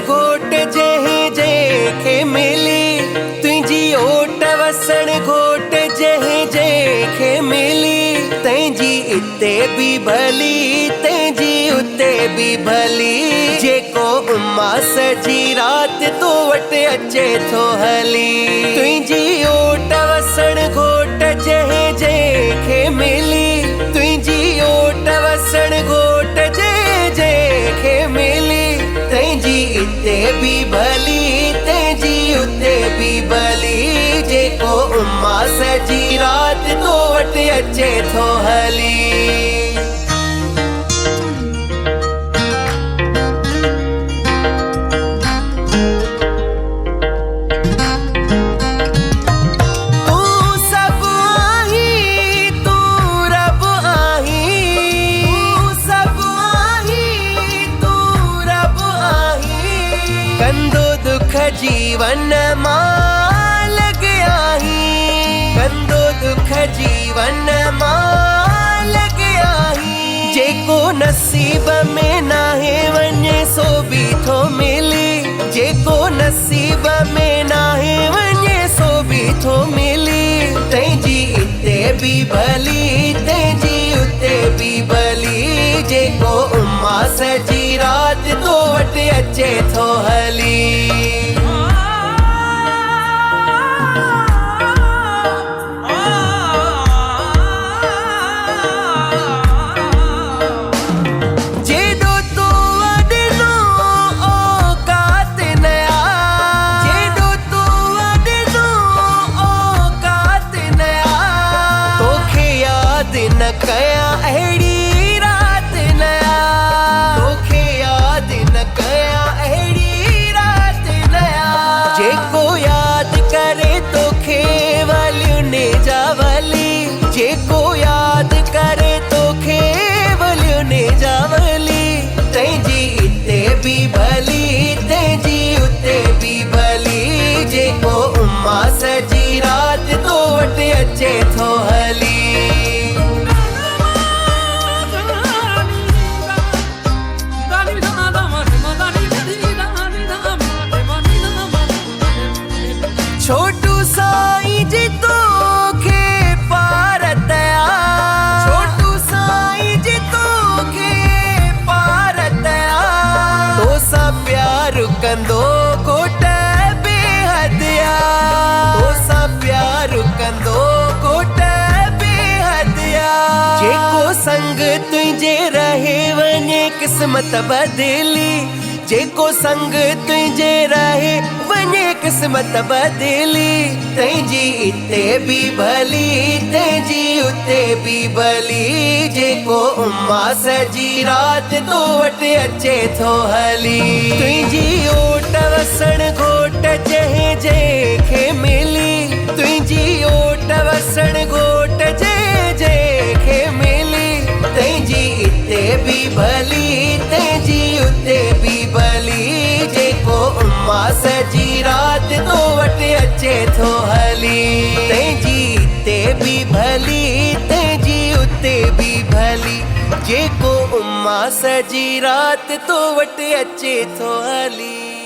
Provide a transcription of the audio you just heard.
घोट जहे जेखे मिली तुझी ओट वसण घोट जहे जेखे मिली तैंजी इते भी भली तैंजी उते भी भली जेको उमास जी रात तो वट अचे थो हली तुझी ओट वसण घोट जहे जेखे मिली तुझी ओट वसण घोट जेखे मिली तैंजी इते भी भली तैंजी उते भी भली जेको उमास जी रात तो वट अचे थो हली। कंदो दुख जीवन मां लॻिया कंदो दुख जीवन मां लॻिया जेको नसीब में नाहे वञे सो भी थो मिली जेको नसीब में नाहे वञे सो भी थो मिली तैंजी इते भी भली तैंजी उते भी भली जेको उमास जी रात तो वट अचे थो हली। जेॾो तो वॾनो औकात नया जेॾो तो वॾनो औकात नया तोखे यादि न कयां अहिड़ी रात नया तोखे यादि न कयां अहिड़ी रात नया जेको यादि करे तोखे वलियुनि जा वली जेको यादि करे तोखे वलियुनि जा वली तैंजी इते भी भली तैंजी उते भी भली जेको उमास जी रात तो वट अचे थो हली। छोटू साईं जी तोखे पार दया छोटू साईं जी तोखे पार दया तोसां प्यार कंदो घोट बेहदिया तोसां प्यार कंदो घोट बेहदिया जेको संग तुंहिंजे रहे वञे किस्मत बदली जेको संग तुंहिंजे रहे वञे किस्मत बदली तैंजी इते भी भली तैंजी उते भी भली जेको उमास जी रात तो वट अचे थो हली तुंहिंजी ओट वसण घोट जहे जेखे मिली तुंहिंजी ओट वसण घोट जेखे मिली तैंजी इते भी भली तैंजी उते भी भली जेको उमास जी रात तो वट अचे थो हली तैंजी इते भी भली तैंजी उते भी भली जेको उमास जी रात तो वट अचे थो हली।